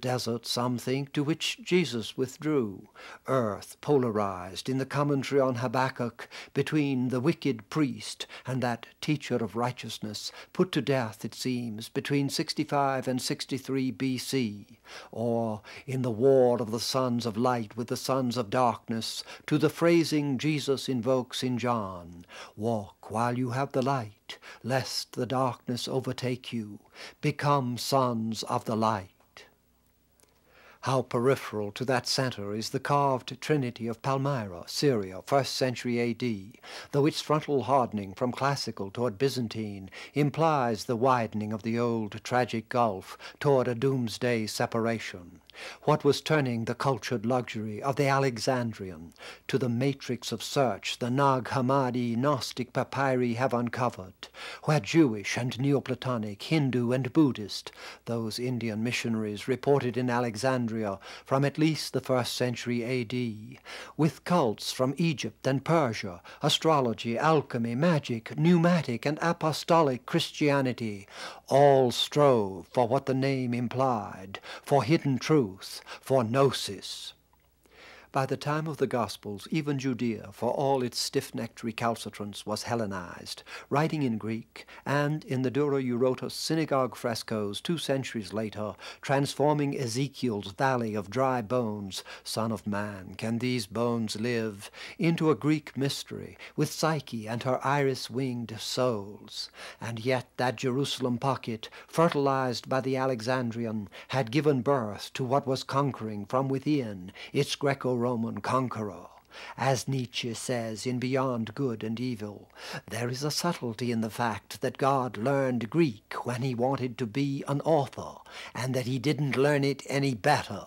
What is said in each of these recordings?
desert, some think, to which Jesus withdrew, earth polarized in the commentary on Habakkuk between the wicked priest and that teacher of righteousness, put to death, it seems, between 65 and 63 B.C., or in the war of the sons of light with the sons of darkness, to the phrasing Jesus invokes in John, "Walk while you have the light, lest the darkness overtake you. Become sons of the light." How peripheral to that center is the carved trinity of Palmyra, Syria, 1st century A.D., though its frontal hardening from classical toward Byzantine implies the widening of the old tragic gulf toward a doomsday separation. What was turning the cultured luxury of the Alexandrian to the matrix of search the Nag Hammadi Gnostic papyri have uncovered, where Jewish and Neoplatonic, Hindu and Buddhist, those Indian missionaries reported in Alexandria from at least the 1st century A.D., with cults from Egypt and Persia, astrology, alchemy, magic, pneumatic and apostolic Christianity, all strove for what the name implied, for hidden truth, for gnosis. By the time of the Gospels, even Judea, for all its stiff-necked recalcitrance, was Hellenized, writing in Greek, and in the Dura Eurotas synagogue frescoes 2 centuries later, transforming Ezekiel's valley of dry bones, Son of Man, can these bones live, into a Greek mystery, with Psyche and her iris-winged souls. And yet that Jerusalem pocket, fertilized by the Alexandrian, had given birth to what was conquering from within, its Greco-Roman conqueror. As Nietzsche says in Beyond Good and Evil, there is a subtlety in the fact that God learned Greek when he wanted to be an author, and that he didn't learn it any better.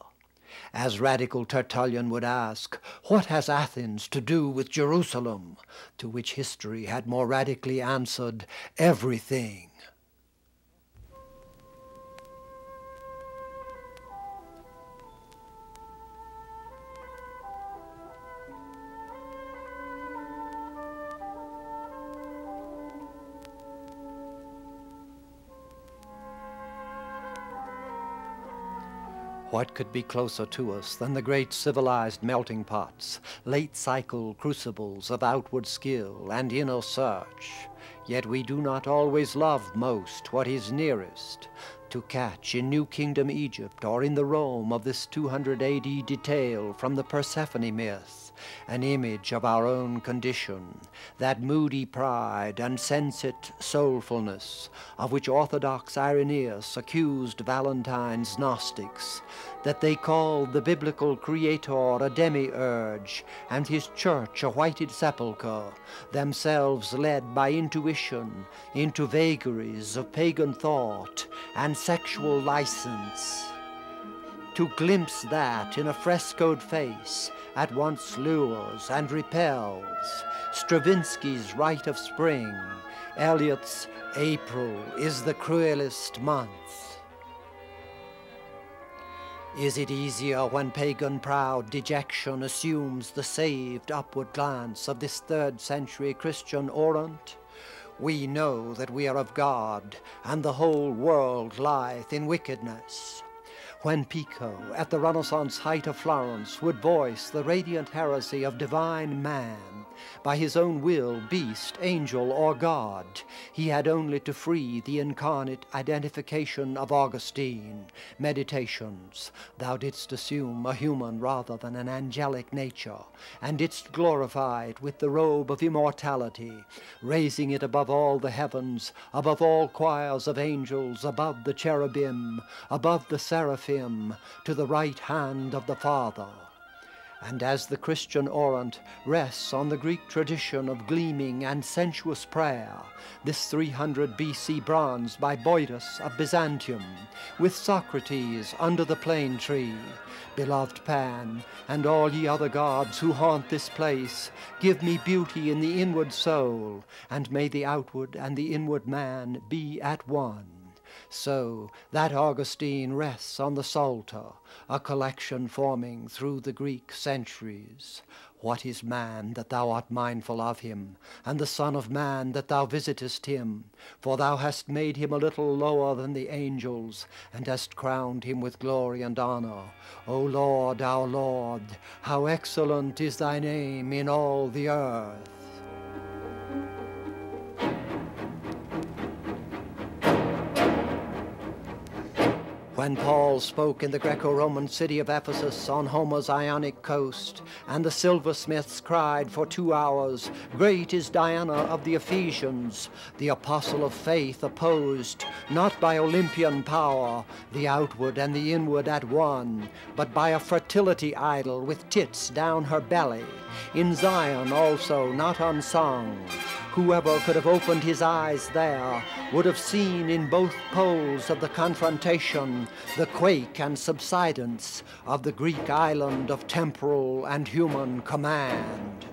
As radical Tertullian would ask, what has Athens to do with Jerusalem? To which history had more radically answered, everything. What could be closer to us than the great civilized melting pots, late-cycle crucibles of outward skill and inner search? Yet we do not always love most what is nearest. To catch in New Kingdom Egypt or in the Rome of this 200 AD detail from the Persephone myth, an image of our own condition, that moody pride and sensate soulfulness of which Orthodox Irenaeus accused Valentine's Gnostics, that they called the biblical creator a demiurge and his church a whited sepulchre, themselves led by intuition into vagaries of pagan thought and sexual license. To glimpse that in a frescoed face at once lures and repels. Stravinsky's Rite of Spring, Eliot's April is the cruelest month. Is it easier when pagan proud dejection assumes the saved upward glance of this 3rd century Christian Orient? We know that we are of God, and the whole world lieth in wickedness. When Pico, at the Renaissance height of Florence, would voice the radiant heresy of divine man, by his own will, beast, angel, or God, he had only to free the incarnate identification of Augustine. Meditations, thou didst assume a human rather than an angelic nature, and didst glorify it with the robe of immortality, raising it above all the heavens, above all choirs of angels, above the cherubim, above the seraphim, to the right hand of the Father. And as the Christian Orient rests on the Greek tradition of gleaming and sensuous prayer, this 300 BC bronze by Boidus of Byzantium, with Socrates under the plane tree, beloved Pan, and all ye other gods who haunt this place, give me beauty in the inward soul, and may the outward and the inward man be at one. So that Augustine rests on the Psalter, a collection forming through the Greek centuries. What is man that thou art mindful of him, and the Son of Man that thou visitest him? For thou hast made him a little lower than the angels, and hast crowned him with glory and honor. O Lord, our Lord, how excellent is thy name in all the earth. When Paul spoke in the Greco-Roman city of Ephesus on Homer's Ionic coast, and the silversmiths cried for 2 hours, "Great is Diana of the Ephesians," the apostle of faith opposed, not by Olympian power, the outward and the inward at one, but by a fertility idol with tits down her belly, in Zion also not unsung. Whoever could have opened his eyes there would have seen in both poles of the confrontation the quake and subsidence of the Greek island of temporal and human command.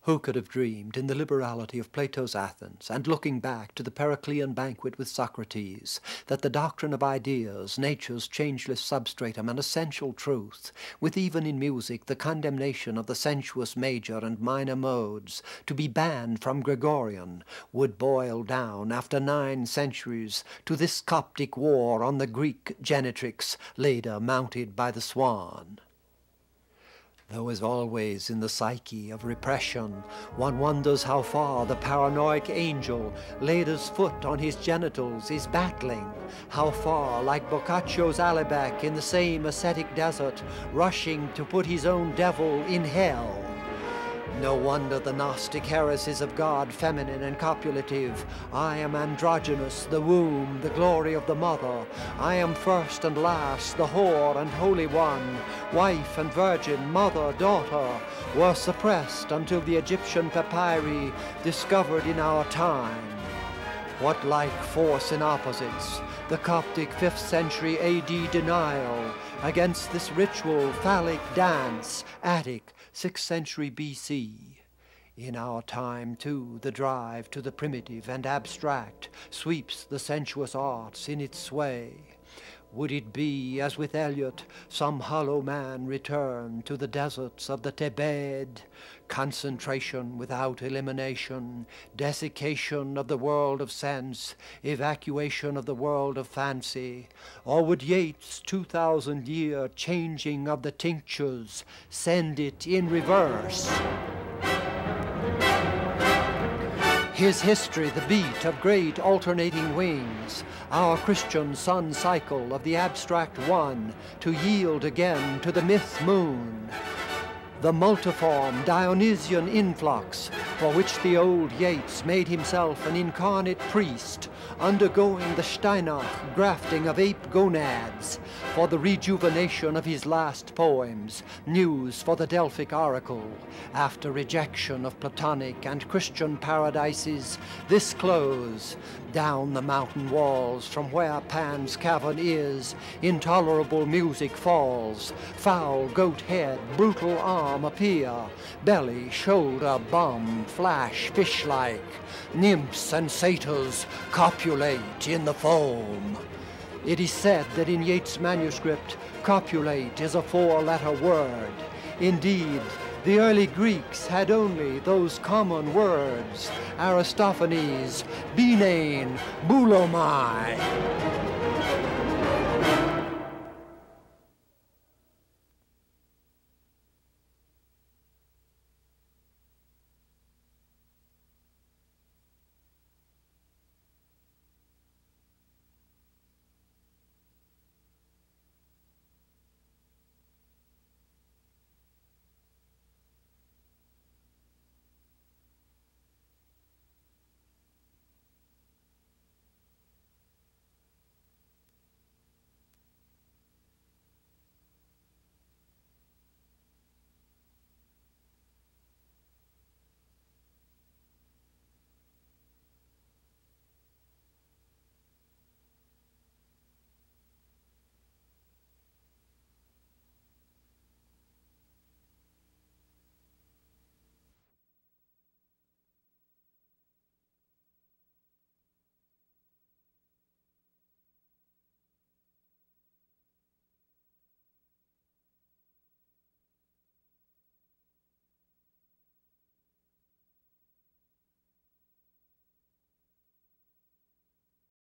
Who could have dreamed in the liberality of Plato's Athens, and looking back to the Periclean banquet with Socrates, that the doctrine of ideas, nature's changeless substratum and essential truth, with even in music the condemnation of the sensuous major and minor modes, to be banned from Gregorian, would boil down after 9 centuries to this Coptic war on the Greek genetrix, later mounted by the swan? Though as always in the psyche of repression, one wonders how far the paranoid angel, laid his foot on his genitals, is battling, how far, like Boccaccio's Alibec in the same ascetic desert, rushing to put his own devil in hell. No wonder the Gnostic heresies of God, feminine and copulative. I am androgynous, the womb, the glory of the mother. I am first and last, the whore and holy one. Wife and virgin, mother, daughter, were suppressed until the Egyptian papyri discovered in our time. What like force in opposites, the Coptic 5th century AD denial against this ritual phallic dance, Attic, 6th century BC. In our time, too, the drive to the primitive and abstract sweeps the sensuous arts in its sway. Would it be, as with Eliot, some hollow man return to the deserts of the Thebaid? Concentration without elimination, desiccation of the world of sense, evacuation of the world of fancy? Or would Yeats' 2,000-year changing of the tinctures send it in reverse? His history, the beat of great alternating wings, our Christian sun cycle of the abstract one, to yield again to the myth moon. The multiform Dionysian influx, for which the old Yeats made himself an incarnate priest, undergoing the Steinach grafting of ape gonads, for the rejuvenation of his last poems, news for the Delphic oracle. After rejection of Platonic and Christian paradises, this close, down the mountain walls from where Pan's cavern is, intolerable music falls, foul goat head, brutal arm appear, belly, shoulder, bum, flash, fish-like, nymphs and satyrs copulate in the foam. It is said that in Yeats' manuscript, copulate is a 4-letter word. Indeed, the early Greeks had only those common words, Aristophanes, binein, boulomai.